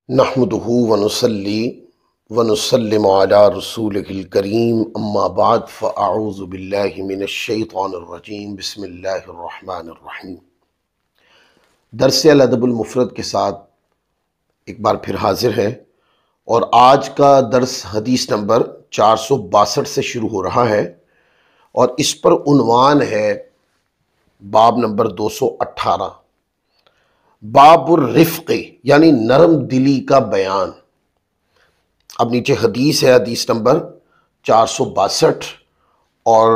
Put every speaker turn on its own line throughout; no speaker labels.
نحمدہ ونصلی ونسلم علی رسولہ الکریم اما بعد فاعوذ باللہ من الشیطان الرجیم بسم اللہ الرحمن الرحیم۔ درس الادب المفرد کے ساتھ ایک بار پھر حاضر ہیں اور آج کا درس حدیث نمبر 462 سے شروع ہو رہا ہے اور اس پر عنوان ہے باب نمبر 218، باب الرفق یعنی نرم دلی کا بیان۔ اب نیچے حدیث ہے، حدیث نمبر 462، اور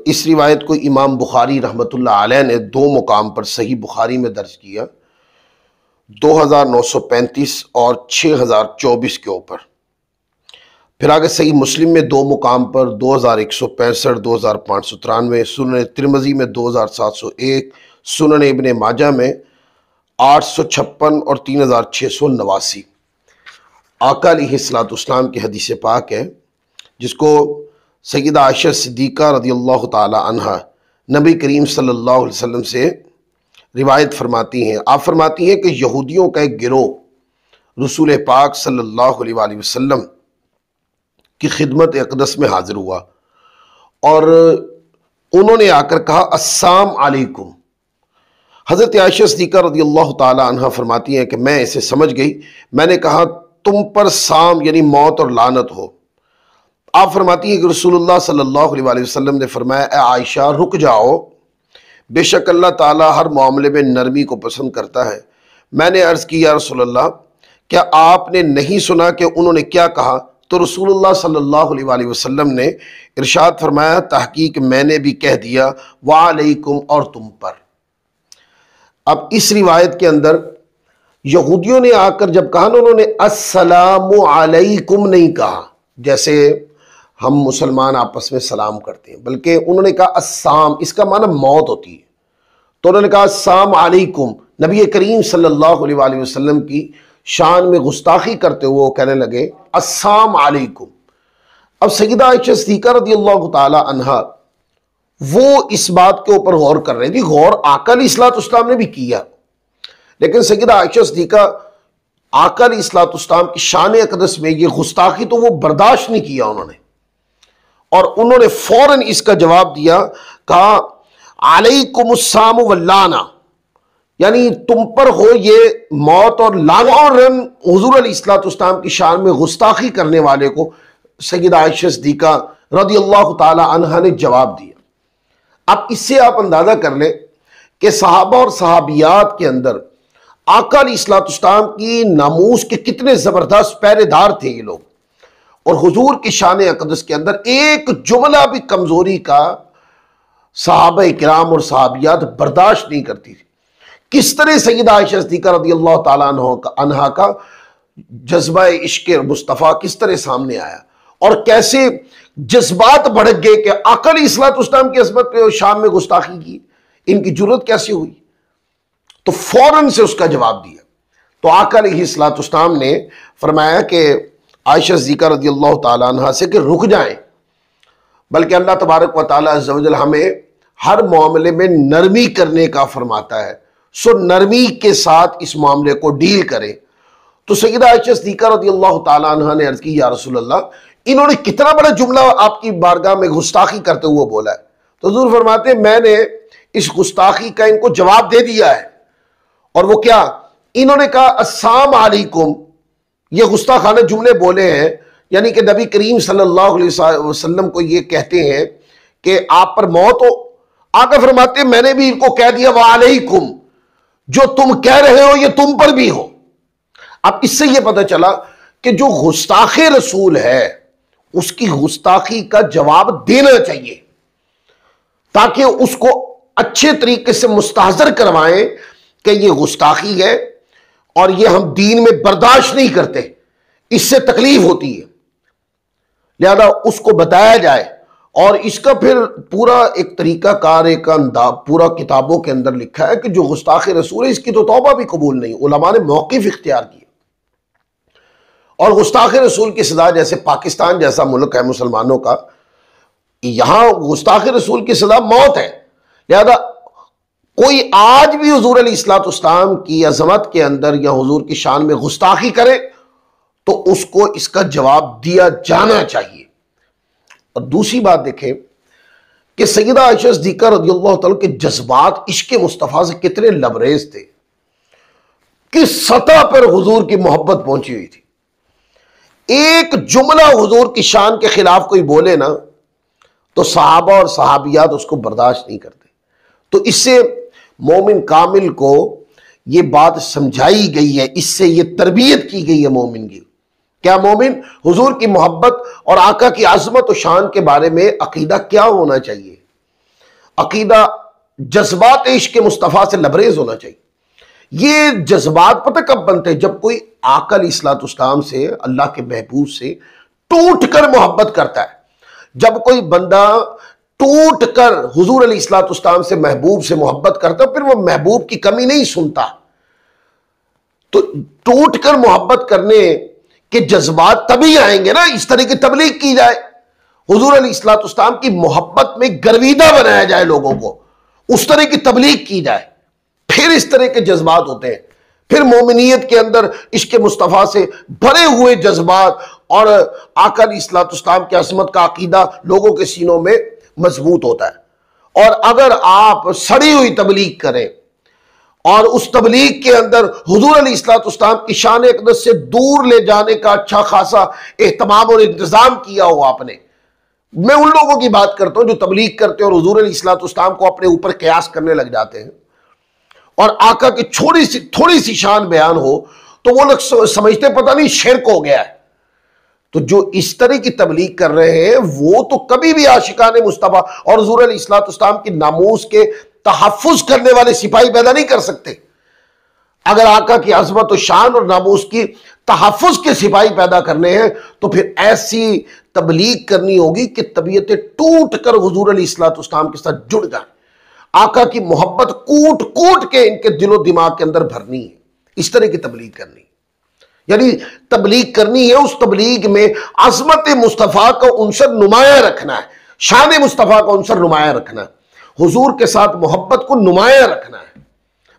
اس روایت کو امام بخاری رحمۃ اللہ علیہ نے دو مقام پر صحیح بخاری میں درج کیا، 2935 اور 6024 کے اوپر۔ پھر آگے صحیح مسلم میں دو مقام پر 2165، 2593، سنن ترمذی میں 2701، سنن ابن ماجہ میں 856 اور 3689۔ آقا علیہ السلام کی حدیث پاک ہے جس کو سیدہ عائشہ صدیقہ رضی اللہ تعالی عنہ نبی کریم صلی اللہ علیہ وسلم سے روایت فرماتی ہیں۔ آپ فرماتی ہیں کہ یہودیوں کا ایک گروہ رسول پاک صلی اللہ علیہ وآلہ وسلم کی خدمت اقدس میں حاضر ہوا اور انہوں نے آ کر کہا السلام علیکم۔ حضرت عائشہ صدیقہ رضی اللہ تعالی عنہ فرماتی ہیں کہ میں اسے سمجھ گئی، میں نے کہا تم پر سام یعنی موت اور لعنت ہو۔ آپ فرماتی ہیں کہ رسول اللہ صلی اللہ علیہ وآلہ وسلم نے فرمایا اے عائشہ رک جاؤ، بے شک اللہ تعالیٰ ہر معاملے میں نرمی کو پسند کرتا ہے۔ میں نے عرض کی یا رسول اللہ کیا آپ نے نہیں سنا کہ انہوں نے کیا کہا؟ تو رسول اللہ صلی اللہ علیہ وآلہ وسلم نے ارشاد فرمایا تحقیق میں نے بھی کہہ دیا وعلیکم، اور تم پر۔ اب اس روایت کے اندر یہودیوں نے آ کر جب کہا نا، انہوں نے السلام علیکم نہیں کہا جیسے ہم مسلمان آپس میں سلام کرتے ہیں، بلکہ انہوں نے کہا السلام، اس کا معنی موت ہوتی ہے، تو انہوں نے کہا السلام علیکم۔ نبی کریم صلی اللہ علیہ وآلہ وسلم کی شان میں گستاخی کرتے ہوئے وہ کہنے لگے السلام علیکم۔ اب سیدہ عائشہ صدیقہ رضی اللہ تعالی عنہا وہ اس بات کے اوپر غور کر رہی تھی، غور آقا علیہ السلام نے بھی کیا، لیکن سیدہ عائشہ صدیقہ آقا علیہ السلام کی شان اقدس میں یہ گستاخی تو وہ برداشت نہیں کیا انہوں نے، اور انہوں نے فوراً اس کا جواب دیا، کہا علیکم السلام واللعنہ، یعنی تم پر ہو یہ موت اور لعنت۔ اور حضور علیہ السلام کی شان میں گستاخی کرنے والے کو سیدہ عائشہ صدیقہ رضی اللہ تعالی عنہا نے جواب دیا۔ اب اس سے آپ اندازہ کر لیں کہ صحابہ اور صحابیات کے اندر آقا علیہ السلام کی ناموس کے کتنے زبردست پہرے دار تھے یہ لوگ، اور حضور کی شان اقدس کے اندر ایک جملہ بھی کمزوری کا صحابہ کرام اور صحابیات برداشت نہیں کرتی تھی۔ کس طرح سیدہ عائشہ صدیقہ رضی اللہ تعالیٰ عنہا کا جذبہ عشق مصطفیٰ کس طرح سامنے آیا، اور کیسے جذبات بھڑک گئے کہ آقا علیہ السلام کی عظمت پہ شام میں گستاخی کی، ان کی جرت کیسے ہوئی؟ تو فوراً سے اس کا جواب دیا۔ تو آقا علیہ السلام نے فرمایا کہ عائشہ صدیقہ رضی اللہ تعالیٰ عنہ سے کہ رک جائیں، بلکہ اللہ تبارک و تعالیٰ عز و جل ہمیں ہر معاملے میں نرمی کرنے کا فرماتا ہے، سو نرمی کے ساتھ اس معاملے کو ڈیل کریں۔ تو سیدہ عائشہ صدیقہ رضی اللہ تعالیٰ عنہ نے عرض کی یا رسول اللہ انہوں نے کتنا بڑا جملہ آپ کی بارگاہ میں گستاخی کرتے ہوئے بولا ہے؟ تو حضور فرماتے ہیں میں نے اس گستاخی کا ان کو جواب دے دیا ہے، اور وہ کیا؟ انہوں نے کہا السلام علیکم، یہ گستاخانہ جملے بولے ہیں، یعنی کہ نبی کریم صلی اللہ علیہ وسلم کو یہ کہتے ہیں کہ آپ پر موت ہو۔ آقا فرماتے ہیں میں نے بھی ان کو کہہ دیا وعلیکم، جو تم کہہ رہے ہو یہ تم پر بھی ہو۔ اب اس سے یہ پتہ چلا کہ جو گستاخ رسول ہے اس کی گستاخی کا جواب دینا چاہیے، تاکہ اس کو اچھے طریقے سے مستحضر کروائیں کہ یہ گستاخی ہے اور یہ ہم دین میں برداشت نہیں کرتے، اس سے تکلیف ہوتی ہے، لہذا اس کو بتایا جائے۔ اور اس کا پھر پورا ایک طریقہ کار، ایک انداز پورا کتابوں کے اندر لکھا ہے کہ جو گستاخ رسول ہے اس کی تو توبہ بھی قبول نہیں، علماء نے موقف اختیار کیا۔ اور گستاخ رسول کی سزا، جیسے پاکستان جیسا ملک ہے مسلمانوں کا، یہاں گستاخ رسول کی سزا موت ہے، لہذا کوئی آج بھی حضور علیہ السلام کی عظمت کے اندر یا حضور کی شان میں گستاخی کرے تو اس کو اس کا جواب دیا جانا چاہیے۔ اور دوسری بات دیکھیں کہ سیدہ عائشہ صدیقہ رضی اللہ تعالیٰ کے جذبات عشق مصطفیٰ سے کتنے لبریز تھے، کس سطح پر حضور کی محبت پہنچی ہوئی تھی۔ ایک جملہ حضور کی شان کے خلاف کوئی بولے نا تو صحابہ اور صحابیات اس کو برداشت نہیں کرتے۔ تو اس سے مومن کامل کو یہ بات سمجھائی گئی ہے، اس سے یہ تربیت کی گئی ہے مومن کی۔ کیا مومن حضور کی محبت اور آقا کی عظمت و شان کے بارے میں عقیدہ کیا ہونا چاہیے؟ عقیدہ جذبات عشق مصطفیٰ سے لبریز ہونا چاہیے۔ یہ جذبات پتہ کب بنتے ہیں؟ جب کوئی آقا علیہ الصلوۃ والسلام سے، اللہ کے محبوب سے ٹوٹ کر محبت کرتا ہے۔ جب کوئی بندہ ٹوٹ کر حضور علیہ الصلوۃ والسلام سے، محبوب سے محبت کرتا ہے، پھر وہ محبوب کی کمی نہیں سنتا۔ تو ٹوٹ کر محبت کرنے کے جذبات تبھی آئیں گے نا اس طرح کی تبلیغ کی جائے، حضور علیہ الصلوۃ والسلام کی محبت میں گرویدہ بنایا جائے، لوگوں کو اس طرح کی تبلیغ کی جائے، پھر اس طرح کے جذبات ہوتے ہیں۔ پھر مومنیت کے اندر عشق مصطفیٰ سے بھرے ہوئے جذبات اور آقا علیہ الصلوۃ والسلام کی عظمت کا عقیدہ لوگوں کے سینوں میں مضبوط ہوتا ہے۔ اور اگر آپ سڑی ہوئی تبلیغ کریں اور اس تبلیغ کے اندر حضور علیہ الصلوۃ والسلام کی شان اقدس سے دور لے جانے کا اچھا خاصا اہتمام اور انتظام کیا ہو آپ نے، میں ان لوگوں کی بات کرتا ہوں جو تبلیغ کرتے ہیں اور حضور علیہ الصلوۃ والسلام کو اپنے اوپر قیاس کرنے لگ جاتے ہیں، اور آقا کی تھوڑی سی شان بیان ہو تو وہ لوگ سمجھتے پتہ نہیں شرک ہو گیا ہے۔ تو جو اس طرح کی تبلیغ کر رہے ہیں وہ تو کبھی بھی عاشقان مصطفیٰ اور حضور علیہ الصلوۃ والسلام کی ناموس کے تحفظ کرنے والے سپاہی پیدا نہیں کر سکتے۔ اگر آقا کی عظمت و شان اور ناموس کی تحفظ کے سپاہی پیدا کرنے ہیں تو پھر ایسی تبلیغ کرنی ہوگی کہ طبیعتیں ٹوٹ کر حضور علیہ الصلوۃ والسلام کے ساتھ جڑ جائیں، آقا کی محبت کوٹ کوٹ کے ان کے دل و دماغ کے اندر بھرنی ہے، اس طرح کی تبلیغ کرنی ہے۔ یعنی تبلیغ کرنی ہے، اس تبلیغ میں عظمت مصطفیٰ کا عنصر نمایاں رکھنا ہے، شان مصطفیٰ کا عنصر نمایاں رکھنا ہے، حضور کے ساتھ محبت کو نمایاں رکھنا ہے،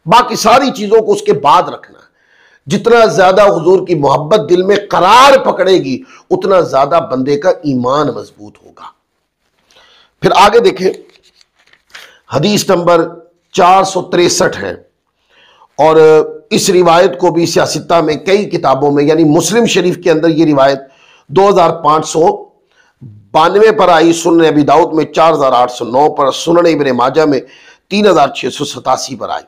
باقی ساری چیزوں کو اس کے بعد رکھنا ہے۔ جتنا زیادہ حضور کی محبت دل میں قرار پکڑے گی اتنا زیادہ بندے کا ایمان مضبوط ہوگا۔ پھر آگے دیکھیں، حدیث نمبر 463 ہے، اور اس روایت کو بھی سیاستہ میں کئی کتابوں میں، یعنی مسلم شریف کے اندر یہ روایت 2592 پر آئی، سنن ابی داؤد میں 4809 پر، سنن ابن ماجہ میں 3687 پر آئی،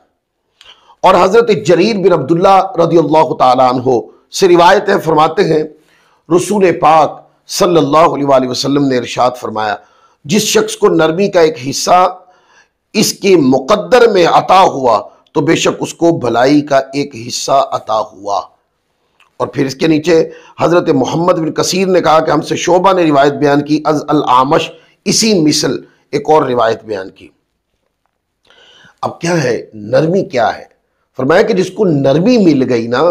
اور حضرت جریر بن عبداللہ رضی اللہ تعالیٰ عنہ سے روایت ہے، فرماتے ہیں رسول پاک صلی اللہ علیہ وآلہ وسلم نے ارشاد فرمایا، جس شخص کو نرمی کا ایک حصہ اس کے مقدر میں عطا ہوا تو بے شک اس کو بھلائی کا ایک حصہ عطا ہوا۔ اور پھر اس کے نیچے حضرت محمد بن کثیر نے کہا کہ ہم سے شعبہ نے روایت بیان کی، از الاعمش اسی مثل ایک اور روایت بیان کی۔ اب کیا ہے نرمی؟ کیا ہے؟ فرمایا کہ جس کو نرمی مل گئی نا،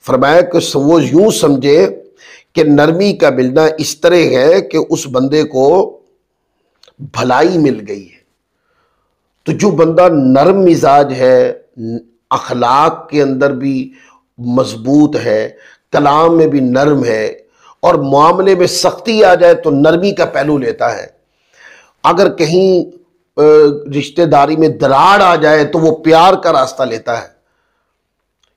فرمایا کہ وہ یوں سمجھے کہ نرمی کا ملنا اس طرح ہے کہ اس بندے کو بھلائی مل گئی ہے۔ تو جو بندہ نرم مزاج ہے، اخلاق کے اندر بھی مضبوط ہے، کلام میں بھی نرم ہے، اور معاملے میں سختی آ جائے تو نرمی کا پہلو لیتا ہے، اگر کہیں رشتہ داری میں دراڑ آ جائے تو وہ پیار کا راستہ لیتا ہے،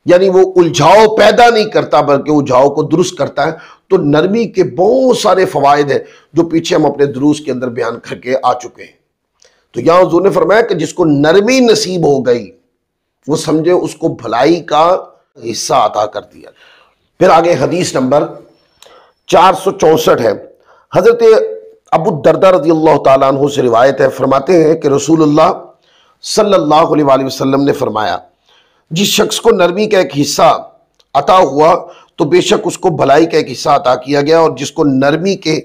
یعنی وہ الجھاؤ پیدا نہیں کرتا بلکہ الجھاؤ کو درست کرتا ہے۔ تو نرمی کے بہت سارے فوائد ہیں جو پیچھے ہم اپنے دروس کے اندر بیان کر کے آ چکے ہیں۔ تو یہاں حضور نے فرمایا کہ جس کو نرمی نصیب ہو گئی وہ سمجھے اس کو بھلائی کا حصہ عطا کر دیا۔ پھر آگے حدیث نمبر 464 ہے، حضرت ابو الدرداء رضی اللہ تعالیٰ عنہ سے روایت ہے، فرماتے ہیں کہ رسول اللہ صلی اللہ علیہ وآلہ وسلم نے فرمایا، جس شخص کو نرمی کا ایک حصہ عطا ہوا تو بے شک اس کو بھلائی کا ایک حصہ عطا کیا گیا، اور جس کو نرمی کے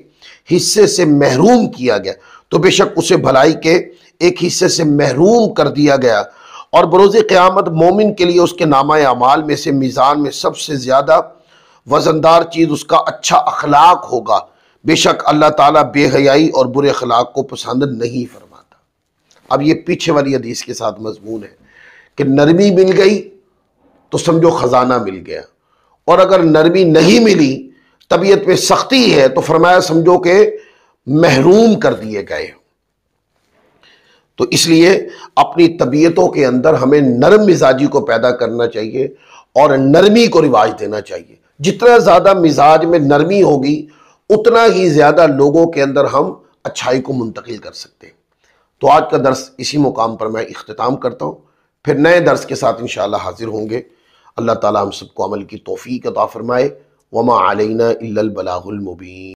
حصے سے محروم کیا گیا تو بے شک اسے بھلائی کے ایک حصے سے محروم کر دیا گیا، اور بروز قیامت مومن کے لیے اس کے نامہ اعمال میں سے میزان میں سب سے زیادہ وزندار چیز اس کا اچھا اخلاق ہوگا، بے شک اللہ تعالیٰ بے حیائی اور برے اخلاق کو پسند نہیں فرماتا۔ اب یہ پیچھے والی حدیث کے ساتھ مضمون ہے کہ نرمی مل گئی تو سمجھو خزانہ مل گیا، اور اگر نرمی نہیں ملی، طبیعت میں سختی ہے، تو فرمایا سمجھو کہ محروم کر دیے گئے۔ تو اس لیے اپنی طبیعتوں کے اندر ہمیں نرم مزاجی کو پیدا کرنا چاہیے اور نرمی کو رواج دینا چاہیے۔ جتنا زیادہ مزاج میں نرمی ہوگی، اتنا ہی زیادہ لوگوں کے اندر ہم اچھائی کو منتقل کر سکتے ہیں۔ تو آج کا درس اسی مقام پر میں اختتام کرتا ہوں، پھر نئے درس کے ساتھ انشاءاللہ حاضر ہوں گے۔ اللہ تعالیٰ ہم سب کو عمل کی توفیق عطا فرمائے۔ وما علینا الا البلاغ المبین۔